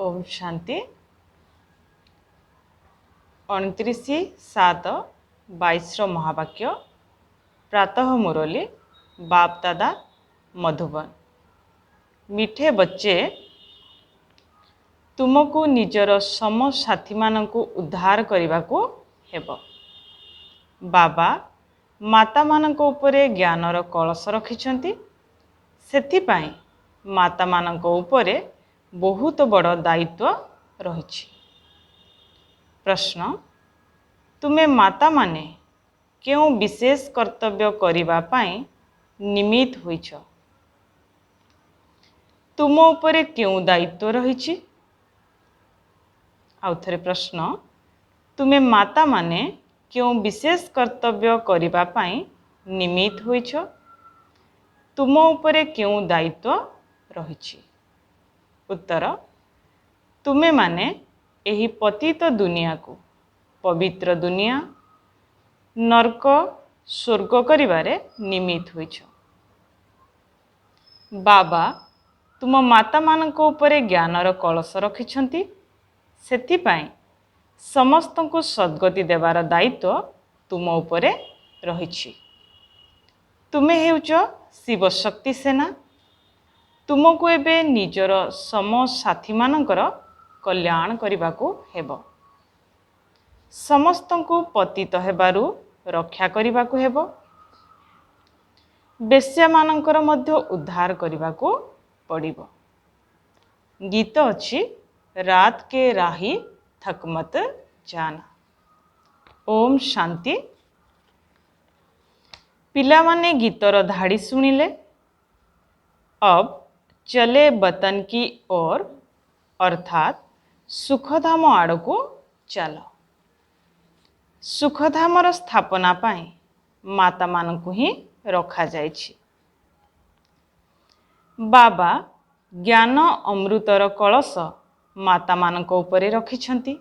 ओम शांति 29/7/22 महावाक्य प्रातः मुरली बाप दादा मधुबन। मिठे बच्चे, तुमको निजर सम साथी मानकु उद्धार करने को हेब। बाबा माता मानक उपरे ज्ञानर कलश रखिछंती, सेथिपाई माता मानक उपरे बहुत बड़ दायित्व रही। प्रश्न, तुमे माता माने क्यों विशेष कर्तव्य करिबा पाई निमित होइछ? तुम उपरे क्यों दायित्व रही? आउ थरे प्रश्न, तुमे माता माने क्यों विशेष कर्तव्य करिबा पाई निमित होइछ? तुम उपरे क्यों दायित्व रही? उत्तर, तुमे माने एही पतित दुनिया को पवित्र दुनिया नरक स्वर्ग करिबारे निमित होइछ। बाबा तुम माता मानक उपरे ज्ञानर कलश रखिछंती, सेथिपाई समस्तंकु सद्गति देवार दायित्व तुम उपरे रहिछि। तुमे हेउच शिव शक्ति सेना। तुमको एबे निजर सम साथी मानकर कल्याण करिबाकू हेब। समस्तंकु पतित हेबारु रक्षा करिबाकू हेब। बेश्या मानकर मध्य उद्धार करिबाकू पड़िबो। गीत अछि, रात के राही थक मत जाना। ओम शांति। पिला माने गीतर धाड़ी सुनिले। अब चले वतन की ओर, अर्थात सुखधाम आड़को चलो। सुखधामर स्थापना पाई माता मानकु ही रखा जाइछि। बाबा ज्ञान अमृतर कलश माता मानक उपरे रखिछंती।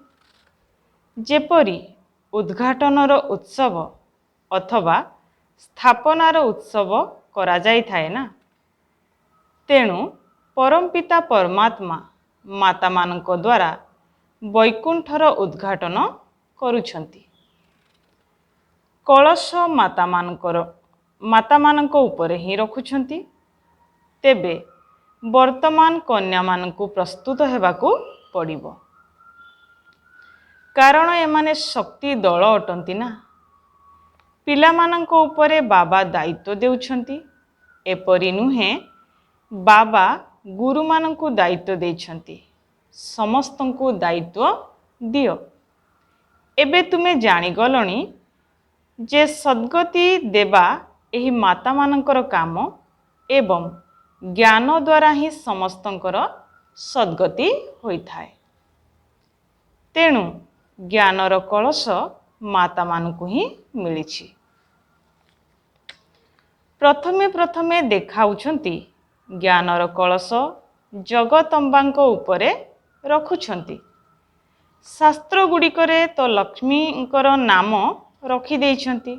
जेपरी उद्घाटनर उत्सव अथवा स्थापनार उत्सव करा जाई थाए ना, तेणु परमपिता परमात्मा माता मानक द्वारा वैकुंठर उद्घाटन करुछंती। कलश माता मानक उपरे ही रखुछंती। तेबे वर्तमान कन्या मानकु प्रस्तुत हेबाकू पड़िबो, कारण एमाने शक्ति दल अटंती ना। पिला मानक उपरे बाबा दायित्व देउछंती। एपरि नुहे बाबा गुरु मानकु दायित्व देइछंती, समस्तंकु दायित्व दियो। एबे तुमे जानी गलणी जे सद्गति देवा एही माता मानकर काम एवं ज्ञान द्वारा ही समस्तंकर सद्गति होई थाए। तेणु ज्ञानर कलश माता मानकु ही मिलिछि। प्रथमे प्रथमे देखाउछंती ज्ञानर कलश जगतंबांक उपरे रखुछंती। शास्त्र गुड़िकरे तो लक्ष्मींकर नाम रखी देइछंती।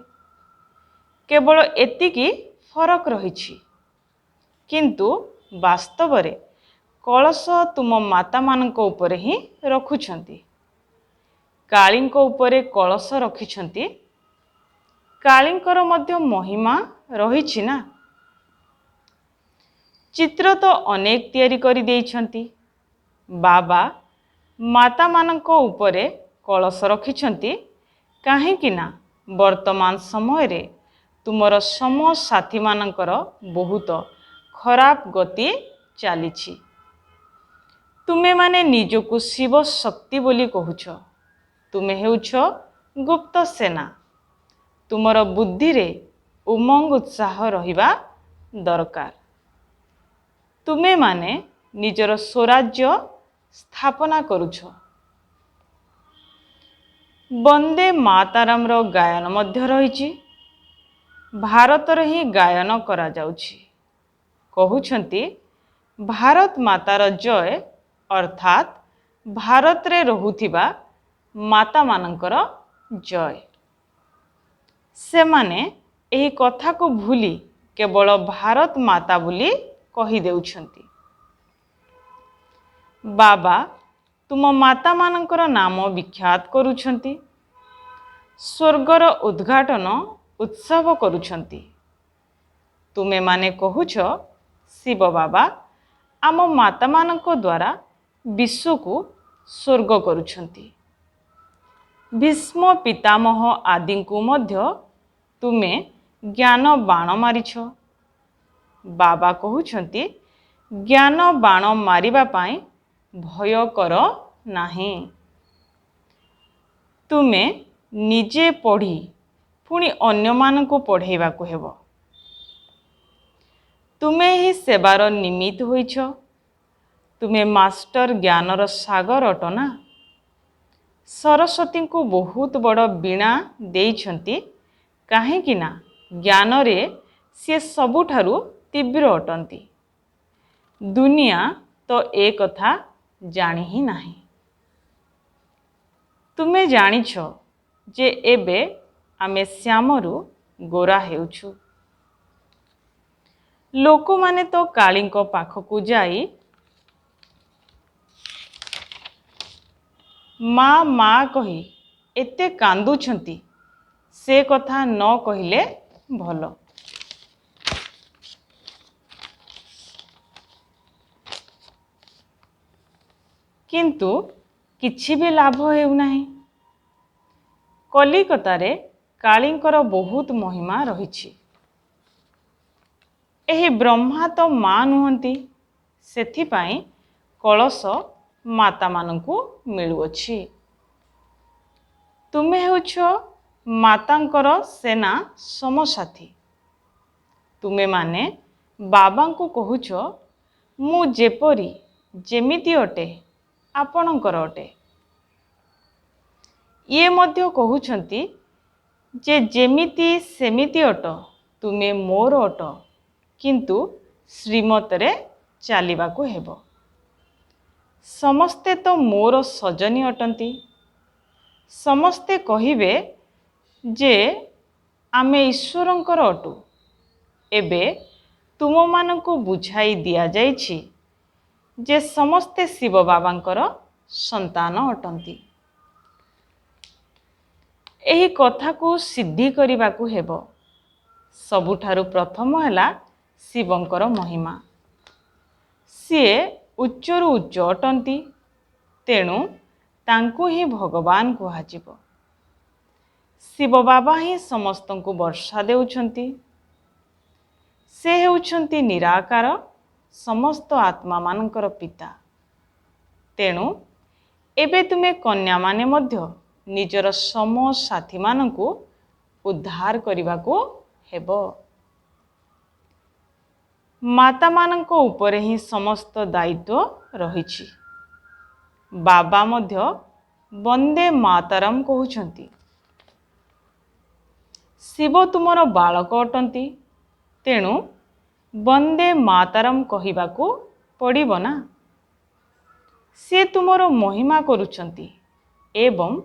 केवल एतिकी फरक रहिछि, किंतु वास्तवरे कलश तुम माता मानक उपरे ही रखुछंती। कालींको उपरे कलश रखिछंती। कालींकर मध्य महिमा रहिछि ना। चित्र तो अनेक तैयारी करि देइछंती। बाबा माता मानक उपरे कलश रखिछंती काहेकि ना वर्तमान समय रे तुमर सम साथी मानकर बहुत खराब गति चलीछि। तुमे माने निजको शिव शक्ति बोली कहूछ। तुमे हेउछ गुप्त सेना। तुमर बुद्धि रे उमंग उत्साह रहिबा दरकार। तुमे माने निजर स्वराज्य स्थापना करुछ। वंदे माताराम रो गायन मध्य रहिछि। भारतर ही गायन करा जाउछि। कहउछंती भारत मातार जय, अर्थात भारत रे रहुथिबा माता मानकर जय। से माने एही कथा को भूली केवल भारत माता बोली कही देउछंती। बाबा तुम माता मानकर नाम विख्यात करुछंती, स्वर्गर उद्घाटन उत्सव करुछंती। तुमे माने कहुछ शिव बाबा आम माता मानक द्वारा विश्व को स्वर्ग करुछंती। भीष्म पितामह आदि को मध्य तुमे ज्ञान बाण मारिछ। बाबा कहउछंती ज्ञान बाण मारिबा पाई भय कर नाही। तुमे निजे पढ़ी पुणी अन्य मानकु पढ़ेबा को हेबो। तुमे ही सेवार निमित्त होइछ। तुमे मास्टर ज्ञानर सागर अटना। सरस्वती को बहुत बड़ वीणा देइछंती काहेकि ना ज्ञान रे से सबुठारु तीव्र अटंती। दुनिया तो ए कथा जानी ही नाही। तुमे जानिछ जे एबे आमे श्यामरु गोरा हेउछु। लोक माने तो कालीको पाखकु जाई माँ माँ कही एते कांदुछंती, से कथा न कहिले भलो। किंतु किछि भी लाभ हेउ नाही। कलिकतारे कालींकर बहुत महिमा रहिछि। एही ब्रह्मा तो माँ नुहंती, सेथिपाई कलश माता मानंकु मिलुअछि। तुमे हेउछ मातांकर सेना समसाथी। तुमे माने बाबांकु कहुछ मु जेपरी जेमिति अटे आपणंकर अटे। ये मध्य कहउछंती जे जेमिति सेमिति अट तुमे मोर अट, किंतु श्रीमतरे चालिबाकु हेबो। समस्ते तो मोर सजनी अटंती। समस्ते कहिबे जे आमे ईश्वरंकर अटु। एबे तुम मानंकु बुझाई दिया जाइछि जे समस्ते शिव बाबांकर संतान अटंती। एही कथा को सिद्धि करिबाकु हेबो। सबुठारु प्रथम हैला शिवंकर महिमा। सिए उच्चरु उच्च अटंती, तेणु तांकु ही भगवान कुहाजिबो। शिव बाबा ही समस्तंकु वर्षा देउछंती। से हेउछंती निराकार समस्त आत्मा मानकर पिता। तेणु एबे तुमे कन्या माने मध्य निजर सम साथी मानंकु उद्धार करिबाकु हेबो। माता मानंको उपरे ही समस्त दायित्व रहिछि। बाबा मध्य वंदे मातरम कहउछंती। शिव तुमर बालक अटंती, तेणु वंदे मातरम कहिबाकु पड़िबो ना। से तुमर महिमा करुछंती एवं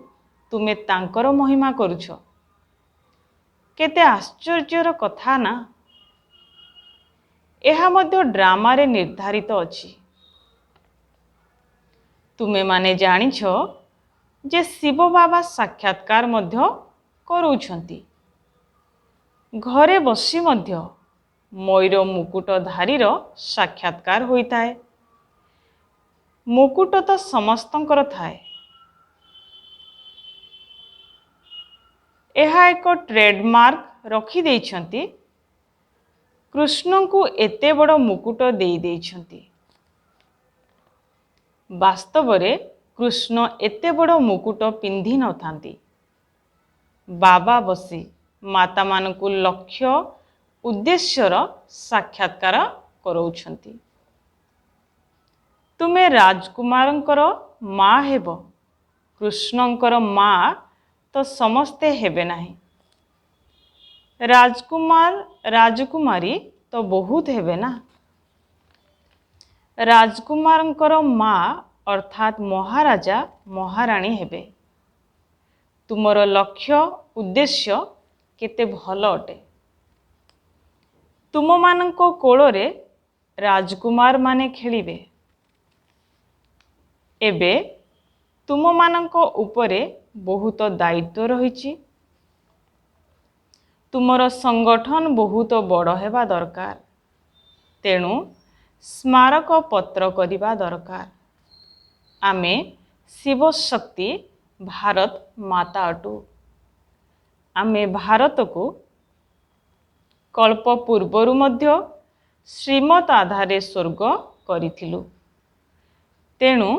तुमे तांकर महिमा करुछ। केते आश्चर्यर कथा ना। एहा मध्य ड्रामा रे निर्धारित अछि। तुमे माने जानिछ जे शिव बाबा साक्षात्कार मध्य करूछंती। घरे बसी मध्य मयूर मुकुटधारीर साक्षात्कार होइताए। मुकुट तो समस्तंकर थाए। एहा एक ट्रेडमार्क रखी देइछंती। कृष्ण को एते बड़ मुकुट देई देइछंती। वास्तव रे कृष्ण एते बड़ मुकुट पिंधि न थांती। बाबा बसी माता मानकु लक्ष्य उद्देश्यर साक्षात्कार करौछंती। तुमे राजकुमारंकर माँ हेबो। कृष्णंकर माँ तो समस्ते हेबे नाही। राजकुमार राजकुमारी तो बहुत हेबे ना। राजकुमारंकर माँ अर्थात महाराजा महाराणी हेबे। तुमर लक्ष्य उद्देश्य केते भल अटे। तुम मानंको कोलोरे राजकुमार माने खेलिबे। एबे ତୁମମାନଙ୍କ ଉପରେ ବହୁତ ଦାୟିତ୍ୱ ରହିଛି। ତୁମର ସଂଗଠନ ବହୁତ ବଡ଼ ହେବା ଦରକାର। ତେଣୁ ସ୍ମାରକ ପତ୍ର କରିବା ଦରକାର। ଆମେ ଶିବ ଶକ୍ତି ଭାରତ ମାତା ଅଟୁ। ଆମେ ଭାରତକୁ କଳ୍ପ ପୂର୍ବରୁ ମଧ୍ୟ ଶ୍ରୀମତ ଆଧାରରେ ସ୍ୱର୍ଗ କରିଥିଲୁ। ତେଣୁ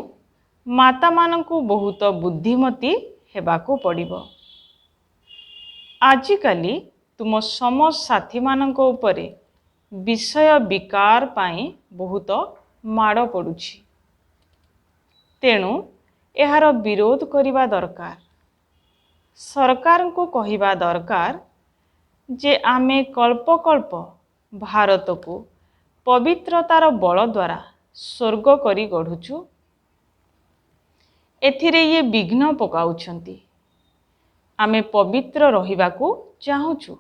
ମାତାମାନଙ୍କୁ ବହୁତ ବୁଦ୍ଧିମତୀ ହେବାକୁ ପଡ଼ିବ। ଆଜିକାଲି ତୁମ ସମସ୍ତ ସାଥୀମାନଙ୍କ ଉପରେ ବିଷୟ ବିକାର ପାଇଁ ବହୁତ ମାଡ଼ ପଡ଼ୁଛି। ତେଣୁ ଏହାର ବିରୋଧ କରିବା ଦରକାର। ସରକାରଙ୍କୁ କହିବା ଦରକାର ଯେ ଆମେ କଳ୍ପ କଳ୍ପ ଭାରତକୁ ପବିତ୍ରତାର ବଳ ଦ୍ୱାରା ସ୍ୱର୍ଗ କରି ଗଢ଼ୁଛୁ। ଏଥିରେ ଇଏ ବିଘ୍ନ ପକାଉଛନ୍ତି। ଆମେ ପବିତ୍ର ରହିବାକୁ ଚାହୁଁଛୁ।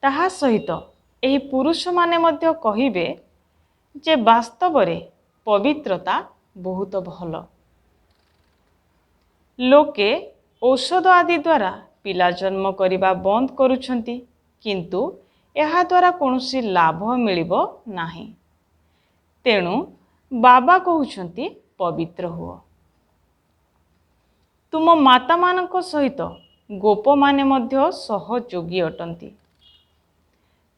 ତାହା ସହିତ ଏହି ପୁରୁଷମାନେ ମଧ୍ୟ କହିବେ ଯେ ବାସ୍ତବରେ ପବିତ୍ରତା ବହୁତ ଭଲ। ଲୋକେ ଔଷଧ ଆଦି ଦ୍ୱାରା ପିଲା ଜନ୍ମ କରିବା ବନ୍ଦ କରୁଛନ୍ତି, କିନ୍ତୁ ଏହାଦ୍ୱାରା କୌଣସି ଲାଭ ମିଳିବ ନାହିଁ। ତେଣୁ ବାବା କହୁଛନ୍ତି ପବିତ୍ର ହୁଅ। ତୁମ ମାତାମାନଙ୍କ ସହିତ ଗୋପମାନେ ମଧ୍ୟ ସହଯୋଗୀ ଅଟନ୍ତି।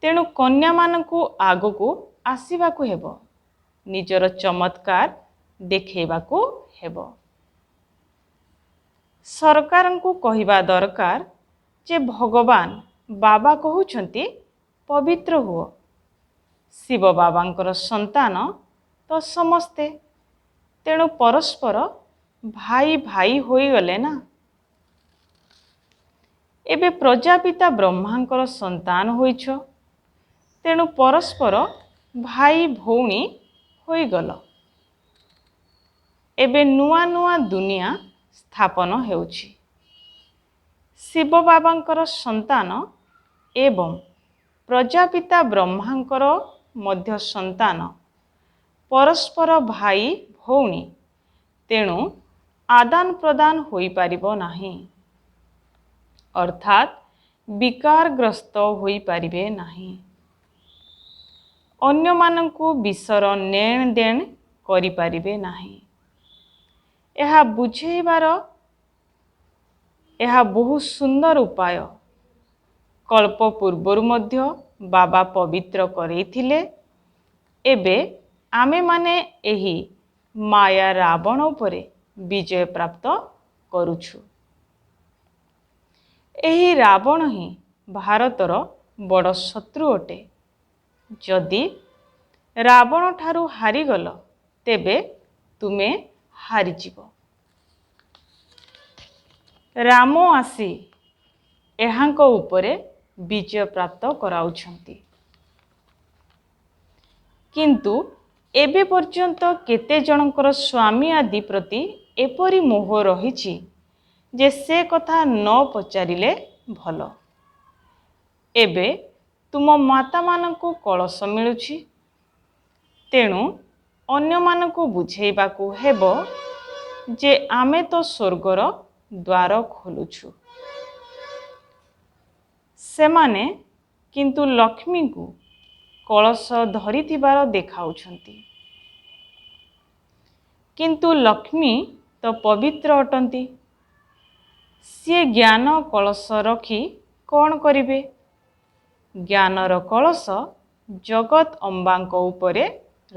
ତେଣୁ କନ୍ୟାମାନଙ୍କୁ ଆଗକୁ ଆସିବାକୁ ହେବ। ନିଜର ଚମତ୍କାର ଦେଖାଇବାକୁ ହେବ। ସରକାରଙ୍କୁ କହିବା ଦରକାର ଯେ ଭଗବାନ ବାବା କହୁଛନ୍ତି ପବିତ୍ର ହୁଅ। ଶିବ ବାବାଙ୍କର ସନ୍ତାନ ତ ସମସ୍ତେ। ତେଣୁ ପରସ୍ପର ଭାଇ ଭାଇ ହୋଇଗଲେ ନା। ଏବେ ପ୍ରଜାପିତା ବ୍ରହ୍ମାଙ୍କର ସନ୍ତାନ ହୋଇଛ। ତେଣୁ ପରସ୍ପର ଭାଇ ଭଉଣୀ ହୋଇଗଲ। ଏବେ ନୂଆ ନୂଆ ଦୁନିଆ ସ୍ଥାପନ ହେଉଛି। ଶିବ ବାବାଙ୍କର ସନ୍ତାନ ଏବଂ ପ୍ରଜାପିତା ବ୍ରହ୍ମାଙ୍କର ମଧ୍ୟ ସନ୍ତାନ ପରସ୍ପର ଭାଇ ଭଉଣୀ। ତେଣୁ ଆଦାନ ପ୍ରଦାନ ହୋଇପାରିବ ନାହିଁ, ଅର୍ଥାତ୍ ବିକାରଗ୍ରସ୍ତ ହୋଇପାରିବେ ନାହିଁ। ଅନ୍ୟମାନଙ୍କୁ ବିଷର ନେଣ ଦେଣ କରିପାରିବେ ନାହିଁ। ଏହା ବୁଝାଇବାର ଏହା ବହୁତ ସୁନ୍ଦର ଉପାୟ। କଳ୍ପ ପୂର୍ବରୁ ମଧ୍ୟ ବାବା ପବିତ୍ର କରେଇଥିଲେ। ଏବେ ଆମେମାନେ ଏହି ମାୟା ରାବଣ ଉପରେ ବିଜୟ ପ୍ରାପ୍ତ କରୁଛୁ। ଏହି ରାବଣ ହିଁ ଭାରତର ବଡ଼ ଶତ୍ରୁ ଅଟେ। ଯଦି ରାବଣ ଠାରୁ ହାରିଗଲ, ତେବେ ତୁମେ ହାରିଯିବ। ରାମ ଆସି ଏହାଙ୍କ ଉପରେ ବିଜୟ ପ୍ରାପ୍ତ କରାଉଛନ୍ତି। କିନ୍ତୁ ଏବେ ପର୍ଯ୍ୟନ୍ତ କେତେ ଜଣଙ୍କର ସ୍ୱାମୀ ଆଦି ପ୍ରତି ଏପରି ମୋହ ରହିଛି ଯେ ସେ କଥା ନ ପଚାରିଲେ ଭଲ। ଏବେ ତୁମ ମାତାମାନଙ୍କୁ କଳସ ମିଳୁଛି। ତେଣୁ ଅନ୍ୟମାନଙ୍କୁ ବୁଝାଇବାକୁ ହେବ ଯେ ଆମେ ତ ସ୍ୱର୍ଗର ଦ୍ୱାର ଖୋଲୁଛୁ। ସେମାନେ କିନ୍ତୁ ଲକ୍ଷ୍ମୀଙ୍କୁ କଳସ ଧରିଥିବାର ଦେଖାଉଛନ୍ତି। କିନ୍ତୁ ଲକ୍ଷ୍ମୀ ତ ପବିତ୍ର ଅଟନ୍ତି। ସିଏ ଜ୍ଞାନ କଳସ ରଖି କ'ଣ କରିବେ? ଜ୍ଞାନର କଳସ ଜଗତ ଅମ୍ବାଙ୍କ ଉପରେ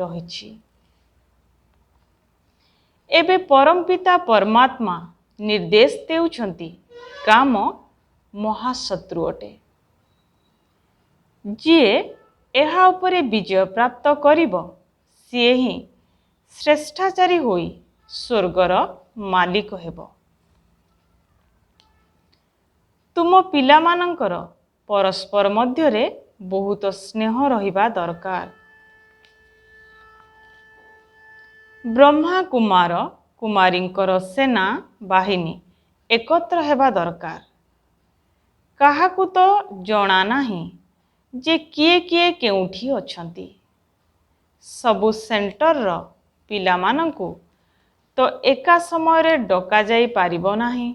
ରହିଛି। ଏବେ ପରମପିତା ପରମାତ୍ମା ନିର୍ଦ୍ଦେଶ ଦେଉଛନ୍ତି, କାମ ମହାଶତ୍ରୁ ଅଟେ। ଯିଏ ଏହା ଉପରେ ବିଜୟ ପ୍ରାପ୍ତ କରିବ, ସିଏ ହିଁ ଶ୍ରେଷ୍ଠାଚାରୀ ହୋଇ ସ୍ୱର୍ଗର ମାଲିକ ହେବ। ତୁମ ପିଲାମାନଙ୍କର ପରସ୍ପର ମଧ୍ୟରେ ବହୁତ ସ୍ନେହ ରହିବା ଦରକାର। ବ୍ରହ୍ମା କୁମାର କୁମାରୀଙ୍କର ସେନା ବାହିନୀ ଏକତ୍ର ହେବା ଦରକାର। କାହାକୁ ତ ଜଣା ନାହିଁ ଯେ କିଏ କିଏ କେଉଁଠି ଅଛନ୍ତି। ସବୁ ସେଣ୍ଟରର ପିଲାମାନଙ୍କୁ ତ ଏକା ସମୟରେ ଡକାଯାଇ ପାରିବ ନାହିଁ।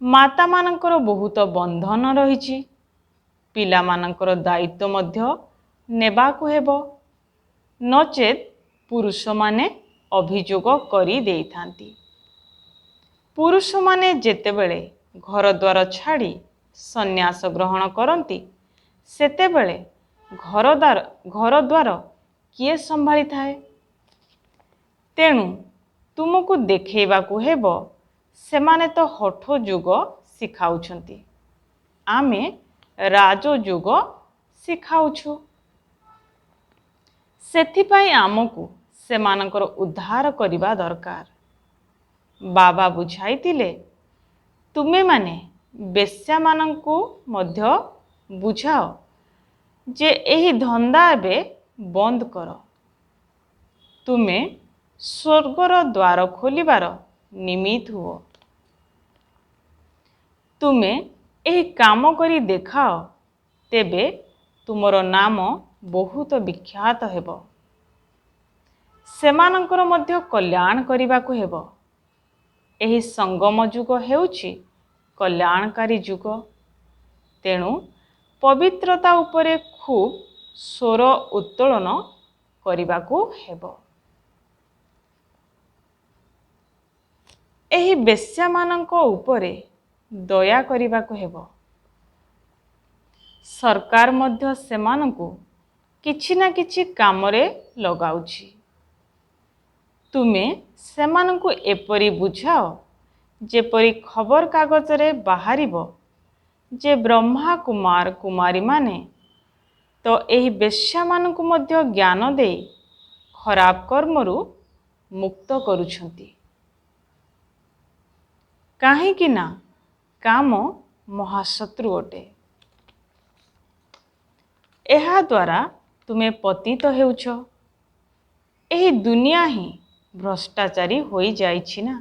ମାତାମାନଙ୍କର ବହୁତ ବନ୍ଧନ ରହିଛି। ପିଲାମାନଙ୍କର ଦାୟିତ୍ୱ ମଧ୍ୟ ନେବାକୁ ହେବ, ନଚେତ୍ ପୁରୁଷମାନେ ଅଭିଯୋଗ କରି ଦେଇଥାନ୍ତି। ପୁରୁଷମାନେ ଯେତେବେଳେ ଘରଦ୍ୱାର ଛାଡ଼ି ସନ୍ନ୍ୟାସ ଗ୍ରହଣ କରନ୍ତି, ସେତେବେଳେ ଘରଦ୍ୱାର କିଏ ସମ୍ଭାଳିଥାଏ? ତେଣୁ ତୁମକୁ ଦେଖେଇବାକୁ ହେବ, ସେମାନେ ତ ହଠ ଯୋଗ ଶିଖାଉଛନ୍ତି, ଆମେ ରାଜଯୋଗ ଶିଖାଉଛୁ। ସେଥିପାଇଁ ଆମକୁ ସେମାନଙ୍କର ଉଦ୍ଧାର କରିବା ଦରକାର। ବାବା ବୁଝାଇଥିଲେ, ତୁମେମାନେ ବେଶ୍ୟାମାନଙ୍କୁ ମଧ୍ୟ ବୁଝାଅ ଯେ ଏହି ଧନ୍ଦା ଏବେ ବନ୍ଦ କର। ତୁମେ ସ୍ୱର୍ଗର ଦ୍ୱାର ଖୋଲିବାର ନିମିତ୍ତ ହୁଅ। ତୁମେ ଏହି କାମ କରି ଦେଖାଅ, ତେବେ ତୁମର ନାମ ବହୁତ ବିଖ୍ୟାତ ହେବ। ସେମାନଙ୍କର ମଧ୍ୟ କଲ୍ୟାଣ କରିବାକୁ ହେବ। ଏହି ସଙ୍ଗମ ଯୁଗ ହେଉଛି କଲ୍ୟାଣକାରୀ ଯୁଗ। ତେଣୁ ପବିତ୍ରତା ଉପରେ ଖୁବ୍ ସ୍ୱର ଉତ୍ତୋଳନ କରିବାକୁ ହେବ। ଏହି ବେଶ୍ୟାମାନଙ୍କ ଉପରେ ଦୟା କରିବାକୁ ହେବ। ସରକାର ମଧ୍ୟ ସେମାନଙ୍କୁ କିଛି ନା କିଛି କାମରେ ଲଗାଉଛି। ତୁମେ ସେମାନଙ୍କୁ ଏପରି ବୁଝାଅ, ଯେପରି ଖବରକାଗଜରେ ବାହାରିବ ଯେ ବ୍ରହ୍ମା କୁମାର କୁମାରୀମାନେ ତ ଏହି ବେଶ୍ୟାମାନଙ୍କୁ ମଧ୍ୟ ଜ୍ଞାନ ଦେଇ ଖରାପ କର୍ମରୁ ମୁକ୍ତ କରୁଛନ୍ତି। କାହିଁକି ନା କାମ ମହାଶତ୍ରୁ ଅଟେ। ଏହାଦ୍ୱାରା ତୁମେ ପତିତ ହେଉଛ। ଏହି ଦୁନିଆ ହିଁ ଭ୍ରଷ୍ଟାଚାରୀ ହୋଇଯାଇଛି ନା।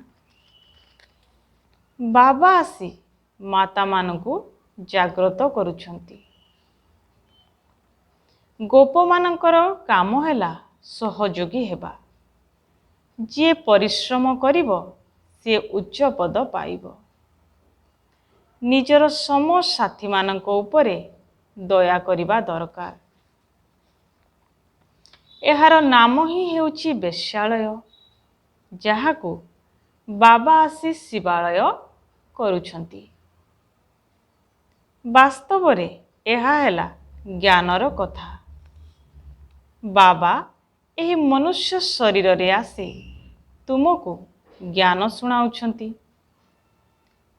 ବାବା ଆସି ମାତାମାନଙ୍କୁ ଜାଗ୍ରତ କରୁଛନ୍ତି। ଗୋପମାନଙ୍କର କାମ ହେଲା ସହଯୋଗୀ ହେବା। ଯିଏ ପରିଶ୍ରମ କରିବ, ସିଏ ଉଚ୍ଚ ପଦ ପାଇବ। ନିଜର ସମସାଥୀମାନଙ୍କ ଉପରେ ଦୟା କରିବା ଦରକାର। ଏହାର ନାମ ହିଁ ହେଉଛି ବେଶ୍ୟାଳୟ, ଯାହାକୁ ବାବା ଆସି ଶିବାଳୟ କରୁଛନ୍ତି। ବାସ୍ତବରେ ଏହା ହେଲା ଜ୍ଞାନର କଥା। ବାବା ଏହି ମନୁଷ୍ୟ ଶରୀରରେ ଆସି ତୁମକୁ ଜ୍ଞାନ ଶୁଣାଉଛନ୍ତି।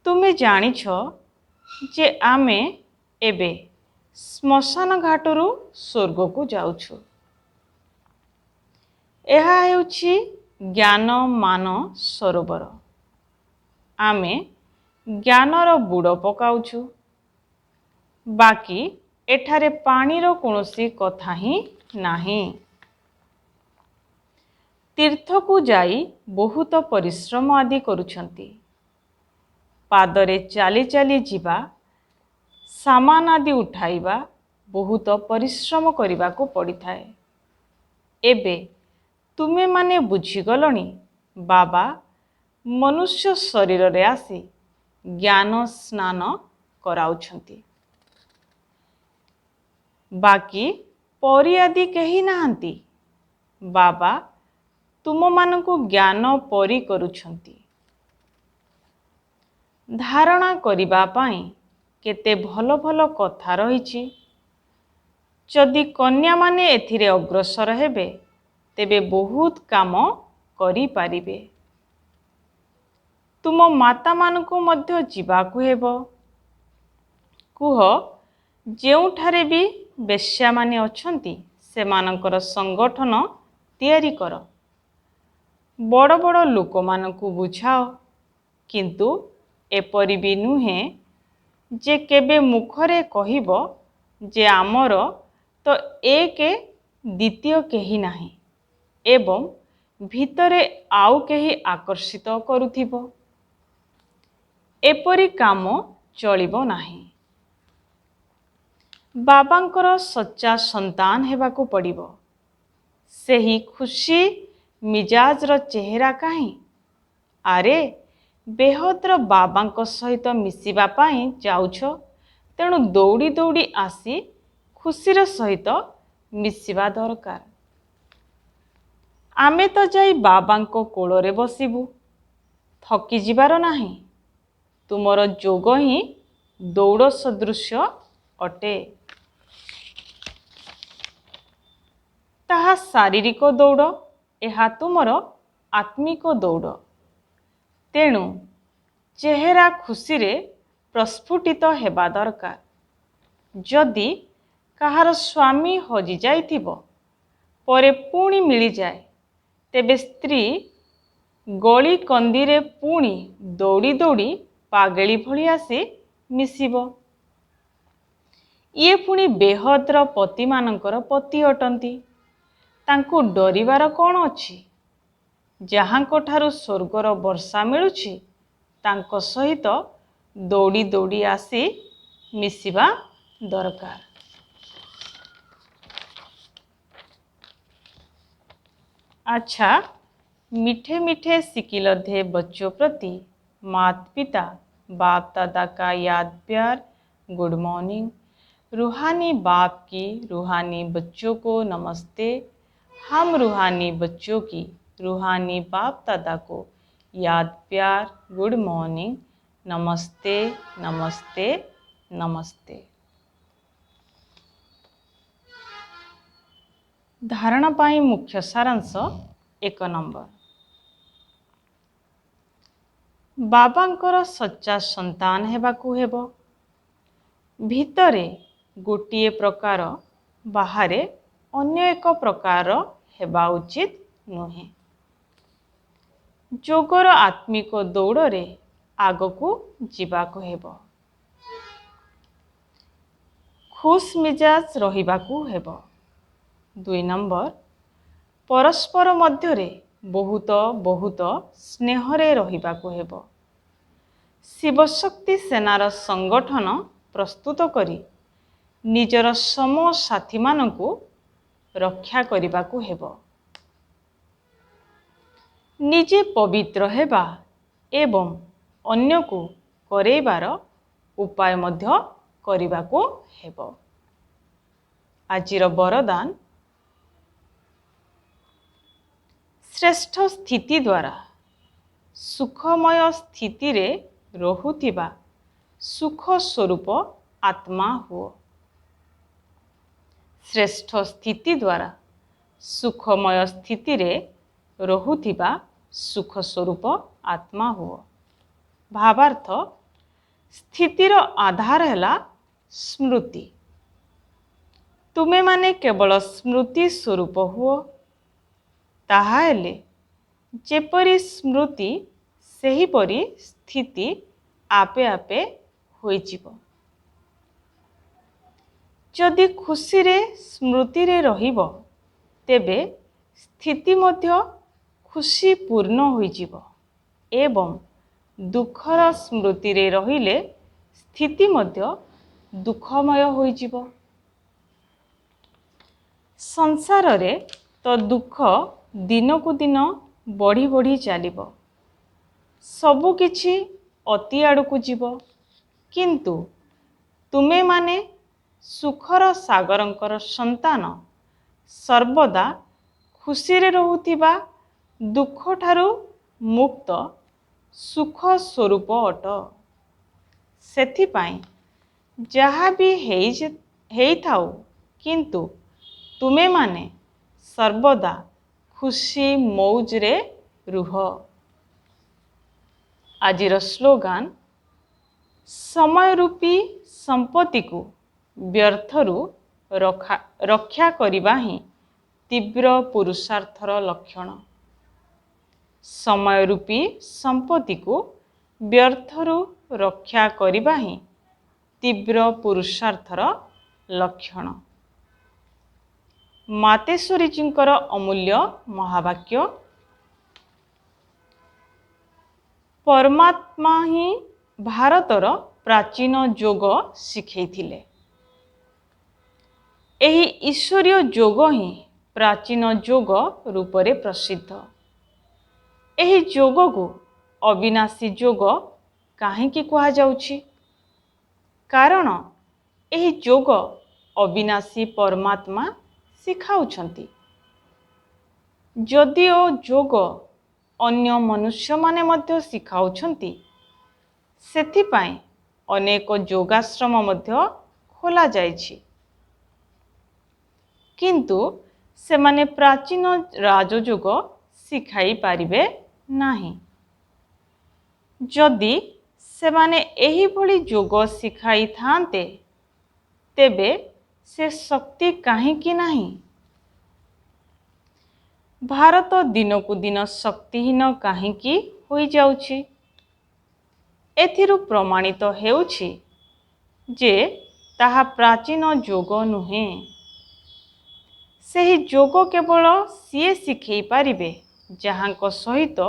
ତୁମେ ଜାଣିଛ ଯେ ଆମେ ଏବେ ଶ୍ମଶାନ ଘାଟରୁ ସ୍ୱର୍ଗକୁ ଯାଉଛୁ। ଏହା ହେଉଛି ଜ୍ଞାନମାନ ସରୋବର। ଆମେ ଜ୍ଞାନର ବୁଡ଼ ପକାଉଛୁ। ବାକି ଏଠାରେ ପାଣିର କୌଣସି କଥା ହିଁ ନାହିଁ। ତୀର୍ଥକୁ ଯାଇ ବହୁତ ପରିଶ୍ରମ ଆଦି କରୁଛନ୍ତି। ପାଦରେ ଚାଲି ଚାଲି ଯିବା, ସାମାନ ଆଦି ଉଠାଇବା, ବହୁତ ପରିଶ୍ରମ କରିବାକୁ ପଡ଼ିଥାଏ। ଏବେ ତୁମେମାନେ ବୁଝିଗଲଣି, ବାବା ମନୁଷ୍ୟ ଶରୀରରେ ଆସି ଜ୍ଞାନ ସ୍ନାନ କରାଉଛନ୍ତି। ବାକି ପରୀ ଆଦି କେହି ନାହାନ୍ତି। ବାବା ତୁମମାନଙ୍କୁ ଜ୍ଞାନ ପରୀ କରୁଛନ୍ତି। ଧାରଣା କରିବା ପାଇଁ କେତେ ଭଲ ଭଲ କଥା ରହିଛି। ଯଦି କନ୍ୟାମାନେ ଏଥିରେ ଅଗ୍ରସର ହେବେ, ତେବେ ବହୁତ କାମ କରିପାରିବେ। ତୁମ ମାତାମାନଙ୍କୁ ମଧ୍ୟ ଯିବାକୁ ହେବ। କୁହ, ଯେଉଁଠାରେ ବି ବେଶ୍ୟାମାନେ ଅଛନ୍ତି, ସେମାନଙ୍କର ସଂଗଠନ ତିଆରି କର। ବଡ଼ ବଡ଼ ଲୋକମାନଙ୍କୁ ବୁଝାଅ, କିନ୍ତୁ ଏପରି ବି ନୁହେଁ ଯେ କେବେ ମୁଖରେ କହିବ ଯେ ଆମର ତ ଏକ ଦ୍ୱିତୀୟ କେହି ନାହିଁ ଏବଂ ଭିତରେ ଆଉ କେହି ଆକର୍ଷିତ କରୁଥିବ। ଏପରି କାମ ଚଳିବ ନାହିଁ। ବାବାଙ୍କର ସଚ୍ଚା ସନ୍ତାନ ହେବାକୁ ପଡ଼ିବ। ସେହି ଖୁସି ମିଜାଜର ଚେହେରା କାହିଁ? ଆରେ ବେହଦର ବାବାଙ୍କ ସହିତ ମିଶିବା ପାଇଁ ଯାଉଛ, ତେଣୁ ଦୌଡ଼ି ଦୌଡ଼ି ଆସି ଖୁସିର ସହିତ ମିଶିବା ଦରକାର। ଆମେ ତ ଯାଇ ବାବାଙ୍କ କୋଳରେ ବସିବୁ, ଥକିଯିବାର ନାହିଁ। ତୁମର ଯୋଗ ହିଁ ଦୌଡ଼ ସଦୃଶ ଅଟେ। ତାହା ଶାରୀରିକ ଦୌଡ଼, ଏହା ତୁମର ଆତ୍ମିକ ଦୌଡ଼। ତେଣୁ ଚେହେରା ଖୁସିରେ ପ୍ରସ୍ଫୁଟିତ ହେବା ଦରକାର। ଯଦି କାହାର ସ୍ୱାମୀ ହଜିଯାଇଥିବ, ପରେ ପୁଣି ମିଳିଯାଏ, ତେବେ ସ୍ତ୍ରୀ ଗଳି କନ୍ଦିରେ ପୁଣି ଦୌଡ଼ି ଦୌଡ଼ି ପାଗଳି ଭଳି ଆସି ମିଶିବ। ଇଏ ପୁଣି ବେହଦର ପତିମାନଙ୍କର ପତି ଅଟନ୍ତି। ତାଙ୍କୁ ଡରିବାର କ'ଣ ଅଛି? ଯାହାଙ୍କଠାରୁ ସ୍ୱର୍ଗର ବର୍ଷା ମିଳୁଛି, ତାଙ୍କ ସହିତ ଦୌଡ଼ି ଦୌଡ଼ି ଆସି ମିଶିବା ଦରକାର। अच्छा, मीठे मीठे सिकिलधे बच्चों प्रति माता पिता बाप दादा का याद प्यार गुड मॉर्निंग। रूहानी बाप की रूहानी बच्चों को नमस्ते। हम रूहानी बच्चों की रूहानी बाप दादा को याद प्यार गुड मॉर्निंग, नमस्ते नमस्ते नमस्ते। धारणा पाई मुख्य सारांश 1 नंबर। बाबांकर सच्चा संतान हेबाकु हेबो। भितरे गोटिए प्रकार, बाहरे अन्य एक प्रकार हेबा उचित नुहे। जोगर आत्मिक दौड़रे आगकू जीवाकू हेबो। खुश मिजाज रहिबाकू हेबो। 2 नंबर, परस्पर मध्यरे बहुत बहुत स्नेहरे रहिबाकू हेबो। शिवशक्ति सेनार संगठन प्रस्तुत करी निजर सम साथी मानकू रक्षा करिबाकू हेबो। निजे पवित्र हेबा एवं अन्यकू करेइबार उपाय मध्य करिबाकू हेबो। आजिर वरदान, श्रेष्ठ स्थिति द्वारा सुखमय स्थिति रे रहुथिबा सुख स्वरूप आत्मा हुओ। श्रेष्ठ स्थिति द्वारा सुखमय स्थिति रे रहुथिबा सुख स्वरूप आत्मा हुओ। भावार्थ, स्थितिर आधार हैला स्मृति। तुमे माने केवल स्मृति स्वरूप हुओ। ताहा हेले जेपरी स्मृति सेहीपरी स्थिति आपे आपे होइजिबो। जदि खुशी रे स्मृति रे रहिबो, तेबे स्थिति मध्य खुशी पूर्ण होइजिबो एवं दुखर स्मृति रे रहिले स्थिति मध्य दुखमय होइजिबो। संसार रे तो दुख दिनकू दिन बढ़ी बढ़ी चलिबो। सबु किछि अति आड़कू जीवो, किंतु तुमे माने सुखर सागरंकर संतान सर्वदा खुशी रे रहुथिबा दुख ठारू मुक्त सुख स्वरूप अट। सेथिपाई जहा भी हेई थाउ, किंतु तुमे माने सर्वदा खुशी मौज रे रुह। आजिर स्लोगान, समय रूपी संपत्ति को व्यर्थरू रक्षा करिबा ही तीव्र पुरुषार्थर लक्षण। समय रूपी संपत्ति को व्यर्थरू रक्षा करिबा ही तीव्र पुरुषार्थर लक्षण। मातेश्वरी जींकर अमूल्य महावाक्य, परमात्मा ही भारतर प्राचीन जोग शिखैथिले। एही ईश्वरीय जोग ही प्राचीन जोग रूपरे प्रसिद्ध। ଏହି ଯୋଗକୁ ଅବିନାଶୀ ଯୋଗ କାହିଁକି କୁହାଯାଉଛି? କାରଣ ଏହି ଯୋଗ ଅବିନାଶୀ ପରମାତ୍ମା ଶିଖାଉଛନ୍ତି। ଯଦିଓ ଯୋଗ ଅନ୍ୟ ମନୁଷ୍ୟମାନେ ମଧ୍ୟ ଶିଖାଉଛନ୍ତି, ସେଥିପାଇଁ ଅନେକ ଯୋଗାଶ୍ରମ ମଧ୍ୟ ଖୋଲାଯାଇଛି। କିନ୍ତୁ ସେମାନେ ପ୍ରାଚୀନ ରାଜଯୋଗ ଶିଖାଇ ପାରିବେ ନାହିଁ। ଯଦି ସେମାନେ ଏହିଭଳି ଯୋଗ ଶିଖାଇଥାନ୍ତେ, ତେବେ ସେ ଶକ୍ତି କାହିଁକି ନାହିଁ? ଭାରତ ଦିନକୁ ଦିନ ଶକ୍ତିହୀନ କାହିଁକି ହୋଇଯାଉଛି? ଏଥିରୁ ପ୍ରମାଣିତ ହେଉଛି ଯେ ତାହା ପ୍ରାଚୀନ ଯୋଗ ନୁହେଁ। ସେହି ଯୋଗ କେବଳ ସିଏ ଶିଖେଇ ପାରିବେ ଯାହାଙ୍କ ସହିତ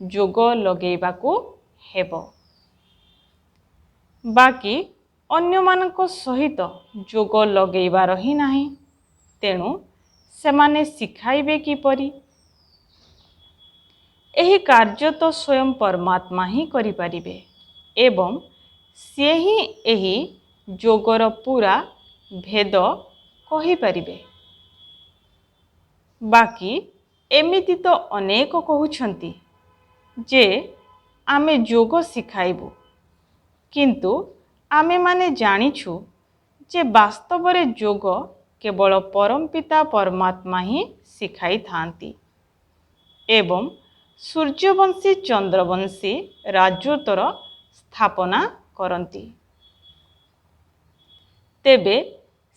ଯୋଗ ଲଗେଇବାକୁ ହେବ। ବାକି ଅନ୍ୟମାନଙ୍କ ସହିତ ଯୋଗ ଲଗେଇବାର ହିଁ ନାହିଁ। ତେଣୁ ସେମାନେ ଶିଖାଇବେ କିପରି? ଏହି କାର୍ଯ୍ୟ ତ ସ୍ୱୟଂ ପରମାତ୍ମା ହିଁ କରିପାରିବେ ଏବଂ ସିଏ ହିଁ ଏହି ଯୋଗର ପୂରା ଭେଦ କହିପାରିବେ। ବାକି ଏମିତି ତ ଅନେକ କହୁଛନ୍ତି ଯେ ଆମେ ଯୋଗ ଶିଖାଇବୁ, କିନ୍ତୁ ଆମେମାନେ ଜାଣିଛୁ ଯେ ବାସ୍ତବରେ ଯୋଗ କେବଳ ପରମପିତା ପରମାତ୍ମା ହିଁ ଶିଖାଇଥାନ୍ତି ଏବଂ ସୂର୍ଯ୍ୟବଂଶୀ ଚନ୍ଦ୍ରବଂଶୀ ରାଜତ୍ୱର ସ୍ଥାପନା କରନ୍ତି। ତେବେ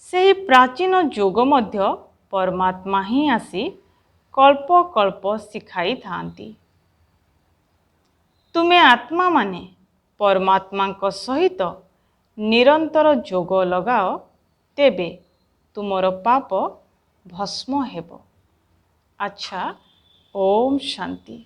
ସେହି ପ୍ରାଚୀନ ଯୋଗ ମଧ୍ୟ ପରମାତ୍ମା ହିଁ ଆସି କଳ୍ପ କଳ୍ପ ଶିଖାଇଥାନ୍ତି। ତୁମେ ଆତ୍ମାମାନେ ପରମାତ୍ମାଙ୍କ ସହିତ ନିରନ୍ତର ଯୋଗ ଲଗାଅ, ତେବେ ତୁମର ପାପ ଭସ୍ମ ହେବ। ଆଚ୍ଛା, ଓମ୍ ଶାନ୍ତି।